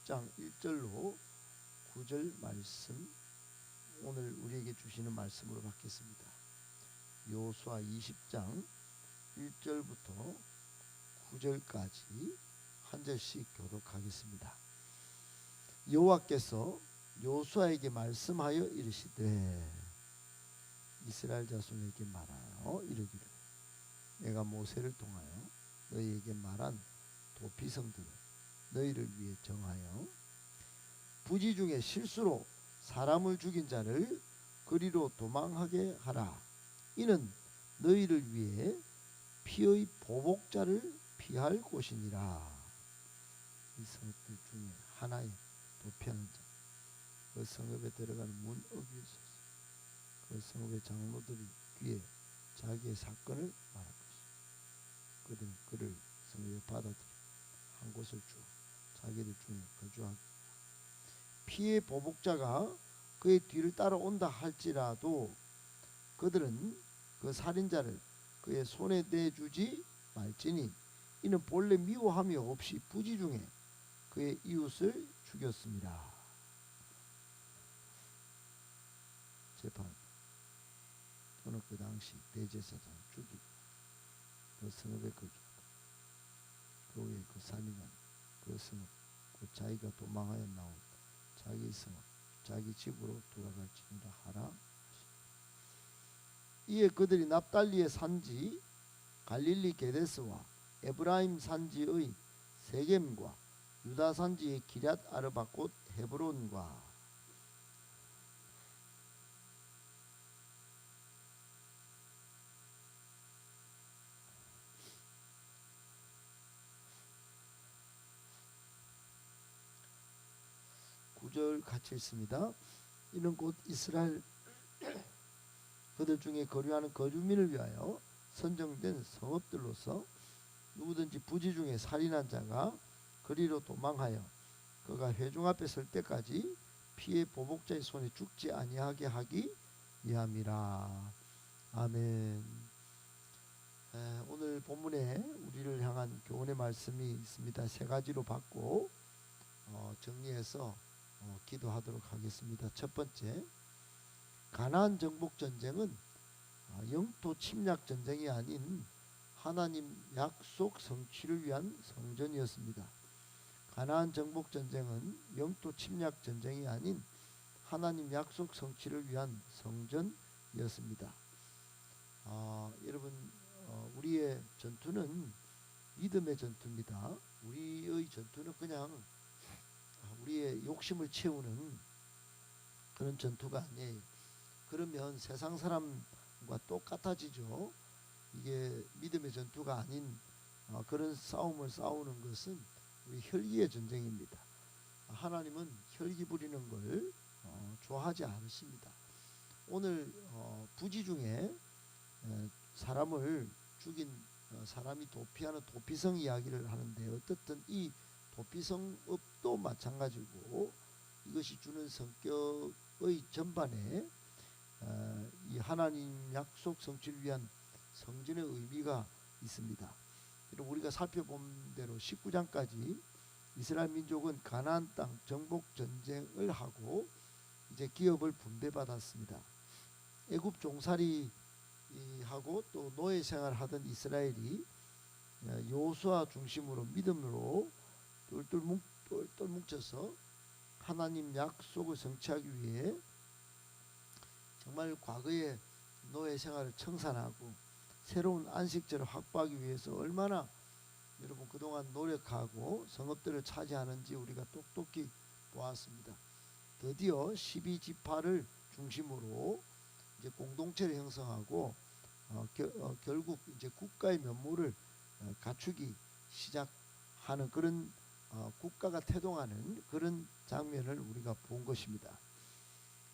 20장 1절로 9절 말씀, 오늘 우리에게 주시는 말씀으로 받겠습니다. 여호수아 20장 1절부터 9절까지 한 절씩 교독하겠습니다. 여호와께서 여호수아에게 말씀하여 이르시되 이스라엘 자손에게 말하여 이르기를, 내가 모세를 통하여 너희에게 말한 도피성들을 너희를 위해 정하여 부지 중에 실수로 사람을 죽인 자를 그리로 도망하게 하라. 이는 너희를 위해 피의 보복자를 피할 곳이니라. 이 성읍들 중에 하나에 도피하는 자, 그 성읍에 들어가는 문 어귀에서 그 성읍의 장로들이 귀에 자기의 사건을 말할 것이다. 그들은 그를 성읍에 받아들여 한 곳을 주어 자기들 중에 거주하게. 피의 보복자가 그의 뒤를 따라온다 할지라도 그들은 그 살인자를 그의 손에 내주지 말지니, 이는 본래 미워함이 없이 부지 중에 그의 이웃을 죽였습니다. 재판, 또는 그 당시 대제사장을 죽이고 그 성읍에 거주하다. 그 후에 그 살인한 그 성읍, 그 자기가 도망하여 나온 자기 성읍, 자기 집으로 돌아갈지니라 하라. 이에 그들이 납달리의 산지 갈릴리 게데스와 에브라임 산지의 세겜과 유다 산지의 기럇 아르바 곧 헤브론과 구절 같이 있습니다. 이는 곧 이스라엘 그들 중에 거류하는 거주민을 위하여 선정된 성읍들로서 누구든지 부지 중에 살인한 자가 그리로 도망하여 그가 회중 앞에 설 때까지 피의 보복자의 손에 죽지 아니하게 하기 위함이라. 아멘. 오늘 본문에 우리를 향한 교훈의 말씀이 있습니다. 세 가지로 받고 정리해서 기도하도록 하겠습니다. 첫 번째, 가나안 정복 전쟁은 영토 침략 전쟁이 아닌 하나님 약속 성취를 위한 성전이었습니다. 가나안 정복 전쟁은 영토 침략 전쟁이 아닌 하나님 약속 성취를 위한 성전이었습니다. 여러분, 우리의 전투는 믿음의 전투입니다. 우리의 전투는 그냥 우리의 욕심을 채우는 그런 전투가 아니에요. 그러면 세상 사람과 똑같아지죠. 이게 믿음의 전투가 아닌 그런 싸움을 싸우는 것은 우리 혈기의 전쟁입니다. 하나님은 혈기 부리는 걸 좋아하지 않으십니다. 오늘 부지 중에 사람을 죽인 사람이 도피하는 도피성 이야기를 하는데, 어떻든 이 도피성읍도 마찬가지고 이것이 주는 성격의 전반에 이 하나님 약속 성취를 위한 성전의 의미가 있습니다. 그리고 우리가 살펴본 대로 19장까지 이스라엘 민족은 가나안 땅 정복 전쟁을 하고 이제 기업을 분배받았습니다. 애굽 종살이 하고 또 노예 생활하던 이스라엘이 여호수아 중심으로 믿음으로 똘똘 뭉쳐서 하나님 약속을 성취하기 위해 정말 과거의 노예 생활을 청산하고 새로운 안식처를 확보하기 위해서 얼마나 여러분 그동안 노력하고 성읍들을 차지하는지 우리가 똑똑히 보았습니다. 드디어 12지파를 중심으로 이제 공동체를 형성하고 결국 이제 국가의 면모를 갖추기 시작하는 그런 국가가 태동하는 그런 장면을 우리가 본 것입니다.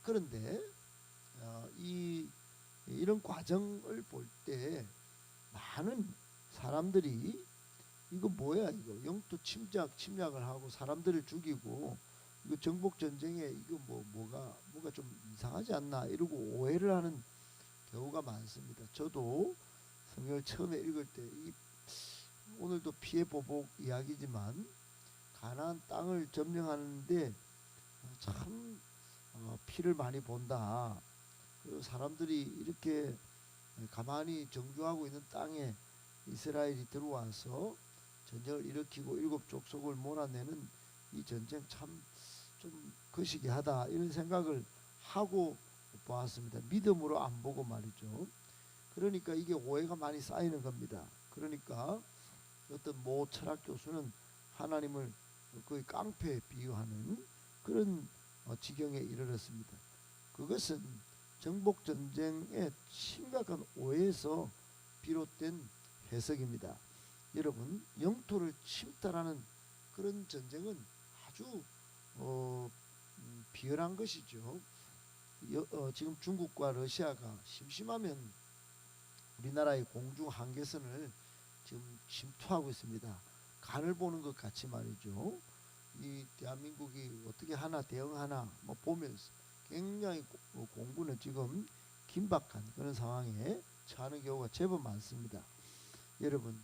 그런데 이런 과정을 볼 때 많은 사람들이 이거 뭐야, 이거 영토 침략을 하고 사람들을 죽이고 이거 정복 전쟁에 이거 뭐가 좀 이상하지 않나 이러고 오해를 하는 경우가 많습니다. 저도 성경을 처음에 읽을 때 오늘도 피해 보복 이야기지만 가나안 땅을 점령하는데 참 피를 많이 본다. 그리고 사람들이 이렇게 가만히 정주하고 있는 땅에 이스라엘이 들어와서 전쟁을 일으키고 일곱 족속을 몰아내는 이 전쟁 참 좀 거시기하다, 이런 생각을 하고 보았습니다. 믿음으로 안 보고 말이죠. 그러니까 이게 오해가 많이 쌓이는 겁니다. 그러니까 어떤 모 철학 교수는 하나님을 거의 깡패에 비유하는 그런 지경에 이르렀습니다. 그것은 정복 전쟁의 심각한 오해에서 비롯된 해석입니다. 여러분, 영토를 침탈하는 그런 전쟁은 아주 비열한 것이죠. 지금 중국과 러시아가 심심하면 우리나라의 공중 한계선을 지금 침투하고 있습니다. 간을 보는 것 같이 말이죠. 이 대한민국이 어떻게 하나 대응하나 뭐 보면서 굉장히 공군은 지금 긴박한 그런 상황에 처하는 경우가 제법 많습니다. 여러분,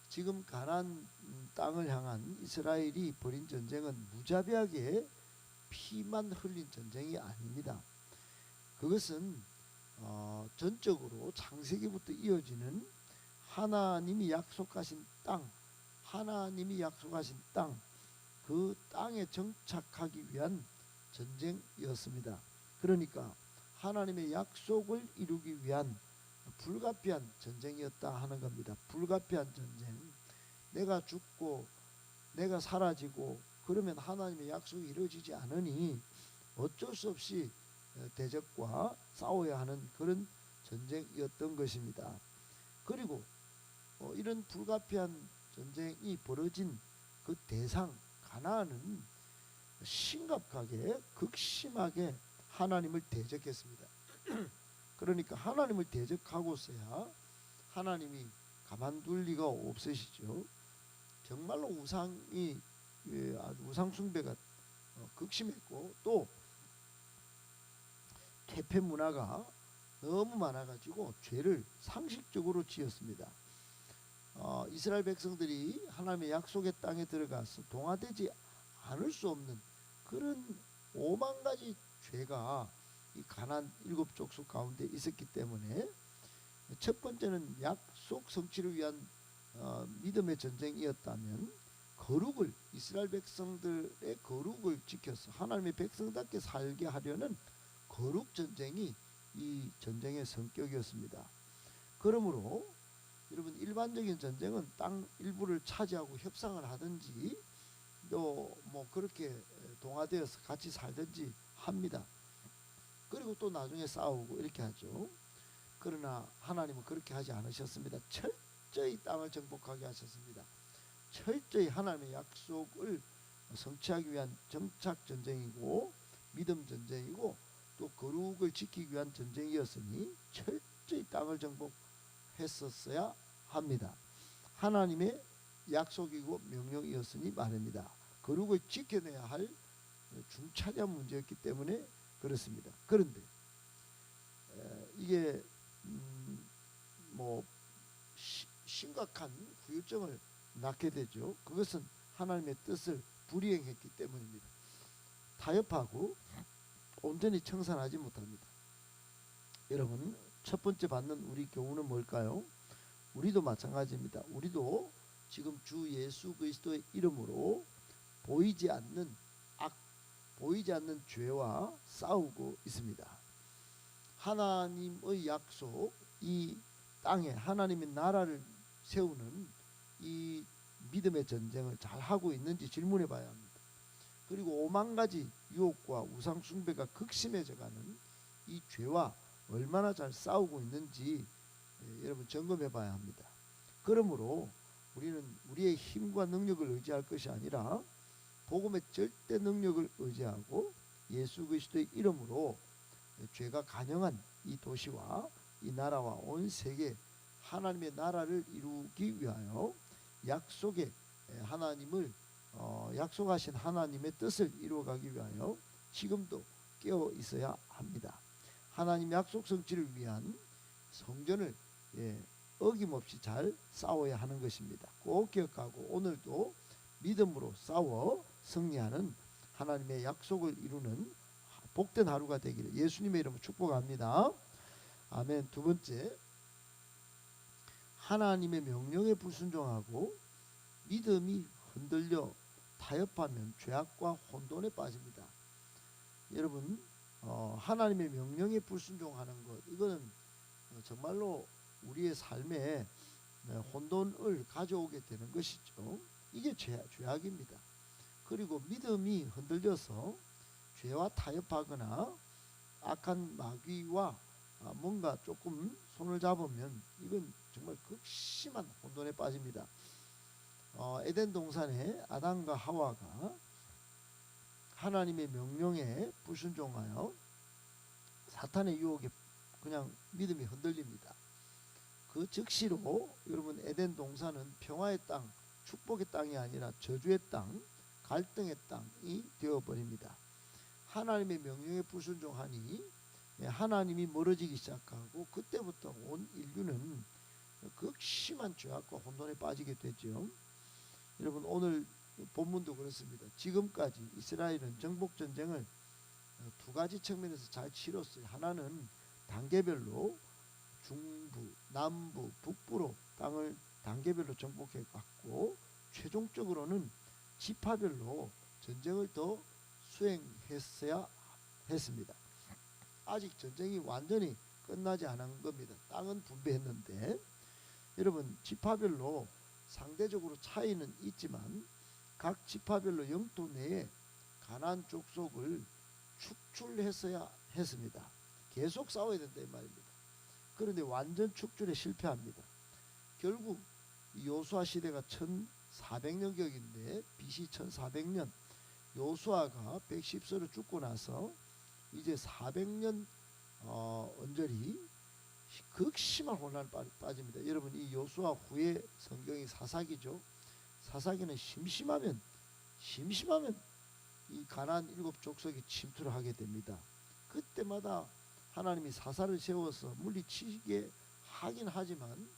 지금 가나안 땅을 향한 이스라엘이 벌인 전쟁은 무자비하게 피만 흘린 전쟁이 아닙니다. 그것은 전적으로 창세기부터 이어지는 하나님이 약속하신 땅, 하나님이 약속하신 땅, 그 땅에 정착하기 위한 전쟁이었습니다. 그러니까 하나님의 약속을 이루기 위한 불가피한 전쟁이었다 하는 겁니다. 불가피한 전쟁. 내가 죽고 내가 사라지고 그러면 하나님의 약속이 이루어지지 않으니 어쩔 수 없이 대적과 싸워야 하는 그런 전쟁이었던 것입니다. 그리고 이런 불가피한 전쟁이 벌어진 그 대상 가나안은 심각하게 극심하게 하나님을 대적했습니다. 그러니까 하나님을 대적하고서야 하나님이 가만둘 리가 없으시죠. 정말로 우상이 아주 우상 숭배가 극심했고 또 퇴폐 문화가 너무 많아가지고 죄를 상식적으로 지었습니다. 이스라엘 백성들이 하나님의 약속의 땅에 들어가서 동화되지 않을 수 없는 그런 5만 가지 죄가 이 가나안 일곱 족속 가운데 있었기 때문에 첫 번째는 약속 성취를 위한 믿음의 전쟁이었다면 거룩을 이스라엘 백성들의 거룩을 지켜서 하나님의 백성답게 살게 하려는 거룩 전쟁이 이 전쟁의 성격이었습니다. 그러므로 여러분, 일반적인 전쟁은 땅 일부를 차지하고 협상을 하든지 또 뭐 그렇게 동화되어서 같이 살든지 합니다. 그리고 또 나중에 싸우고 이렇게 하죠. 그러나 하나님은 그렇게 하지 않으셨습니다. 철저히 땅을 정복하게 하셨습니다. 철저히 하나님의 약속을 성취하기 위한 정착 전쟁이고 믿음 전쟁이고 또 거룩을 지키기 위한 전쟁이었으니 철저히 땅을 정복했었어야 합니다. 하나님의 약속이고 명령이었으니 말입니다. 거룩을 지켜내야 할 중차대한 문제였기 때문에 그렇습니다. 그런데 이게 뭐 심각한 후유증을 낳게 되죠. 그것은 하나님의 뜻을 불이행했기 때문입니다. 타협하고 온전히 청산하지 못합니다. 여러분, 첫 번째 받는 우리 교훈은 뭘까요? 우리도 마찬가지입니다. 우리도 지금 주 예수 그리스도의 이름으로 보이지 않는 악, 보이지 않는 죄와 싸우고 있습니다. 하나님의 약속, 이 땅에 하나님의 나라를 세우는 이 믿음의 전쟁을 잘 하고 있는지 질문해 봐야 합니다. 그리고 5만 가지 유혹과 우상 숭배가 극심해져가는 이 죄와 얼마나 잘 싸우고 있는지 여러분 점검해 봐야 합니다. 그러므로 우리는 우리의 힘과 능력을 의지할 것이 아니라 복음의 절대 능력을 의지하고 예수 그리스도의 이름으로 죄가 간영한 이 도시와 이 나라와 온 세계 하나님의 나라를 이루기 위하여 약속의 하나님을 약속하신 하나님의 뜻을 이루어가기 위하여 지금도 깨어 있어야 합니다. 하나님 약속 성취를 위한 성전을 어김없이 잘 싸워야 하는 것입니다. 꼭 기억하고 오늘도 믿음으로 싸워 승리하는 하나님의 약속을 이루는 복된 하루가 되기를 예수님의 이름으로 축복합니다. 아멘. 두 번째, 하나님의 명령에 불순종하고 믿음이 흔들려 타협하면 죄악과 혼돈에 빠집니다. 여러분, 하나님의 명령에 불순종하는 것, 이거는 정말로 우리의 삶에 혼돈을 가져오게 되는 것이죠. 이게 죄악입니다. 그리고 믿음이 흔들려서 죄와 타협하거나 악한 마귀와 뭔가 조금 손을 잡으면 이건 정말 극심한 혼돈에 빠집니다. 에덴 동산에 아담과 하와가 하나님의 명령에 불순종하여 사탄의 유혹에 그냥 믿음이 흔들립니다. 그 즉시로 여러분 에덴 동산은 평화의 땅, 축복의 땅이 아니라 저주의 땅, 갈등의 땅이 되어버립니다. 하나님의 명령에 불순종하니 하나님이 멀어지기 시작하고 그때부터 온 인류는 극심한 죄악과 혼돈에 빠지게 되죠. 여러분 오늘 본문도 그렇습니다. 지금까지 이스라엘은 정복전쟁을 두 가지 측면에서 잘 치렀어요. 하나는 단계별로 중부, 남부, 북부로 땅을 단계별로 정복해 갔고 최종적으로는 지파별로 전쟁을 더 수행했어야 했습니다. 아직 전쟁이 완전히 끝나지 않은 겁니다. 땅은 분배했는데 여러분 지파별로 상대적으로 차이는 있지만 각 지파별로 영토 내에 가나안 족속을 축출했어야 했습니다. 계속 싸워야 된다 이 말입니다. 그런데 완전 축출에 실패합니다. 결국 요수아 시대가 1400년경인데 BC 1400년 요수아가 110세로 죽고 나서 이제 400년 언저리 극심한 혼란에 빠집니다. 여러분 이 요수아 후에 성경이 사사기죠. 사사기는 심심하면 이 가나안 7 족속이 침투를 하게 됩니다. 그때마다 하나님이 사사를 세워서 물리치게 하긴 하지만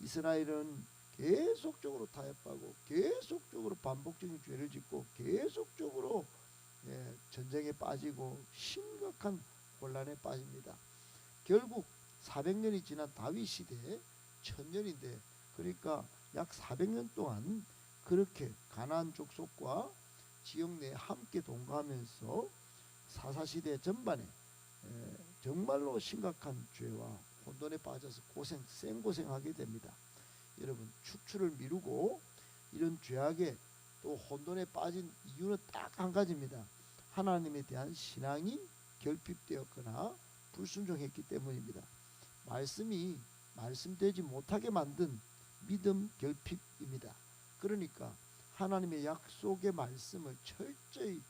이스라엘은 계속적으로 타협하고 계속적으로 반복적인 죄를 짓고 계속적으로 전쟁에 빠지고 심각한 혼란에 빠집니다. 결국 400년이 지난 다윗 시대에 1000년인데 그러니까 약 400년 동안 그렇게 가나안 족속과 지역 내에 함께 동거하면서 사사시대 전반에 정말로 심각한 죄와 혼돈에 빠져서 생고생하게 됩니다. 여러분 축출을 미루고 이런 죄악에 또 혼돈에 빠진 이유는 딱 한 가지입니다. 하나님에 대한 신앙이 결핍되었거나 불순종했기 때문입니다. 말씀이 말씀되지 못하게 만든 믿음 결핍입니다. 그러니까 하나님의 약속의 말씀을 철저히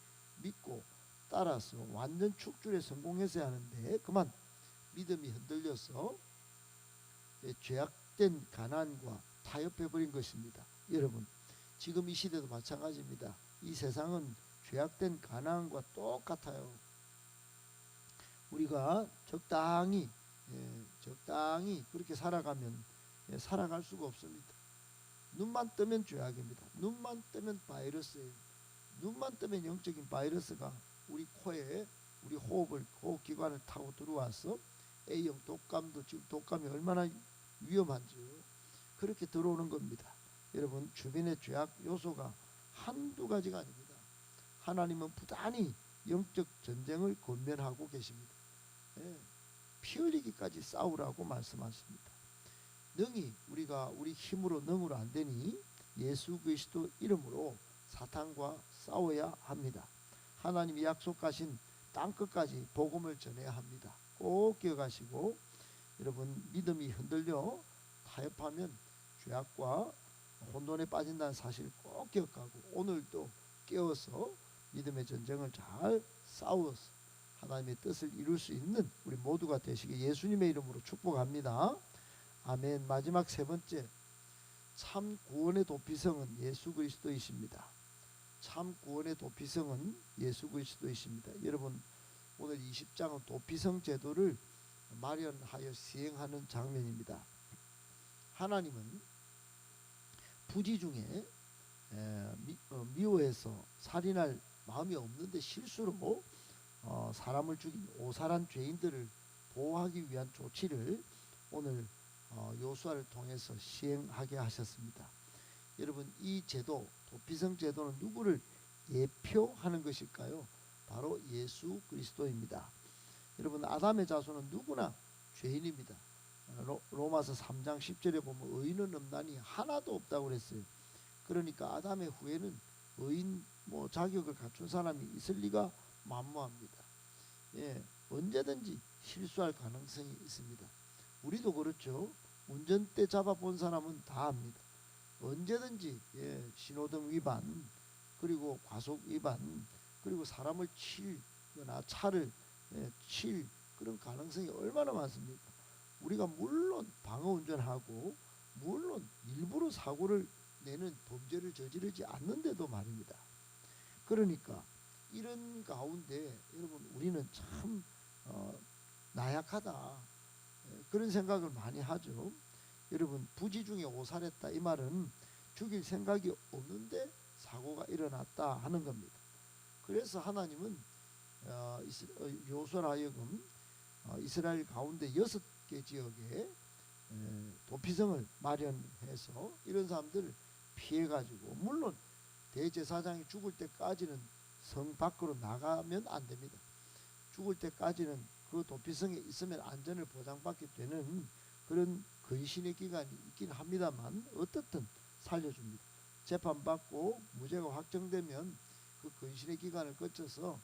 믿고 따라서 완전 축출에 성공했어야 하는데 그만 믿음이 흔들려서 죄악된 가나안과 타협해버린 것입니다. 여러분 지금 이 시대도 마찬가지입니다. 이 세상은 죄악된 가나안과 똑같아요. 우리가 적당히 그렇게 살아가면 살아갈 수가 없습니다. 눈만 뜨면 죄악입니다. 눈만 뜨면 바이러스예요. 눈만 뜨면 영적인 바이러스가 우리 코에 우리 호흡기관을 타고 들어와서 A형 독감도 지금 독감이 얼마나 위험한지요. 그렇게 들어오는 겁니다. 여러분 주변의 죄악 요소가 한두 가지가 아닙니다. 하나님은 부단히 영적 전쟁을 권면하고 계십니다. 피 흘리기까지 싸우라고 말씀하십니다. 능히 우리가 우리 힘으로 능으로 안 되니 예수 그리스도 이름으로 사탄과 싸워야 합니다. 하나님이 약속하신 땅끝까지 복음을 전해야 합니다. 꼭 기억하시고 여러분 믿음이 흔들려 타협하면 죄악과 혼돈에 빠진다는 사실을 꼭 기억하고 오늘도 깨어서 믿음의 전쟁을 잘 싸워서 하나님의 뜻을 이룰 수 있는 우리 모두가 되시길 예수님의 이름으로 축복합니다. 아멘. 마지막 세 번째, 참 구원의 도피성은 예수 그리스도이십니다. 참 구원의 도피성은 예수 그리스도이십니다. 여러분 오늘 20장은 도피성 제도를 마련하여 시행하는 장면입니다. 하나님은 부지 중에 미워해서 살인할 마음이 없는데 실수로 사람을 죽인 오살한 죄인들을 보호하기 위한 조치를 오늘 요수아를 통해서 시행하게 하셨습니다. 여러분, 이 제도, 도피성 제도는 누구를 예표하는 것일까요? 바로 예수 그리스도입니다. 여러분, 아담의 자손은 누구나 죄인입니다. 로마서 3장 10절에 보면 의인은 없나니 하나도 없다고 그랬어요. 그러니까 아담의 후에는 의인 자격을 갖춘 사람이 있을 리가 만무합니다. 언제든지 실수할 가능성이 있습니다. 우리도 그렇죠. 운전대 잡아본 사람은 다 압니다. 언제든지 신호등 위반, 그리고 과속 위반, 그리고 사람을 치거나 차를 칠 그런 가능성이 얼마나 많습니까? 우리가 물론 방어 운전하고 물론 일부러 사고를 내는 범죄를 저지르지 않는데도 말입니다. 그러니까 이런 가운데 여러분, 우리는 참 나약하다, 그런 생각을 많이 하죠. 여러분, 부지 중에 오살했다, 이 말은 죽일 생각이 없는데 사고가 일어났다 하는 겁니다. 그래서 하나님은 요수아로 하여금 이스라엘 가운데 6개 지역에 도피성을 마련해서 이런 사람들을 피해가지고, 물론 대제사장이 죽을 때까지는 성 밖으로 나가면 안 됩니다. 죽을 때까지는 그 도피성에 있으면 안전을 보장받게 되는 그런 근신의 기간이 있긴 합니다만 어떻든 살려줍니다. 재판받고 무죄가 확정되면 그 근신의 기간을 거쳐서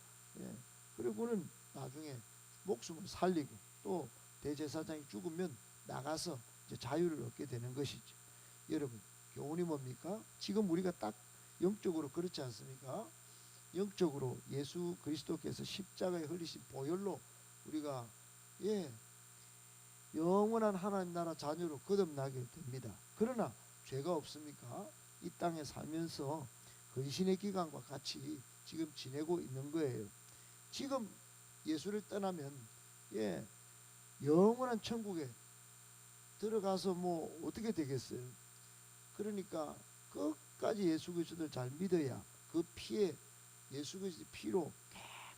그리고는 나중에 목숨을 살리고, 또 대제사장이 죽으면 나가서 이제 자유를 얻게 되는 것이죠. 여러분, 교훈이 뭡니까? 지금 우리가 딱 영적으로 그렇지 않습니까? 영적으로 예수 그리스도께서 십자가에 흘리신 보혈로 우리가 영원한 하나님 나라 자녀로 거듭나게 됩니다. 그러나 죄가 없습니까? 이 땅에 살면서 근신의 기간과 같이 지금 지내고 있는 거예요. 지금 예수를 떠나면 영원한 천국에 들어가서 어떻게 되겠어요? 그러니까 끝까지 예수 그리스도를 잘 믿어야 그 피에, 예수 그리스도의 피로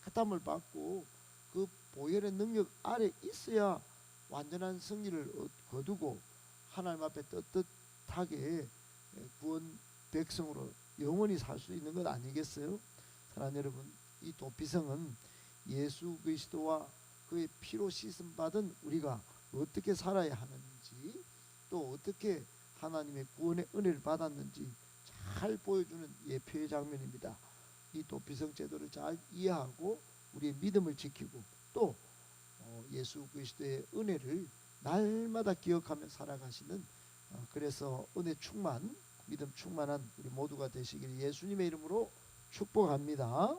깨끗함을 받고 그 보혈의 능력 아래 있어야 완전한 승리를 거두고 하나님 앞에 떳떳하게 구원 백성으로 영원히 살 수 있는 것 아니겠어요? 사랑하는 여러분, 이 도피성은 예수 그리스도와 그의 피로 씻음 받은 우리가 어떻게 살아야 하는지, 또 어떻게 하나님의 구원의 은혜를 받았는지 잘 보여주는 예표의 장면입니다. 이 도피성 제도를 잘 이해하고 우리의 믿음을 지키고, 또 예수 그리스도의 은혜를 날마다 기억하며 살아가시는, 그래서 은혜 충만, 믿음 충만한 우리 모두가 되시기를 예수님의 이름으로 축복합니다.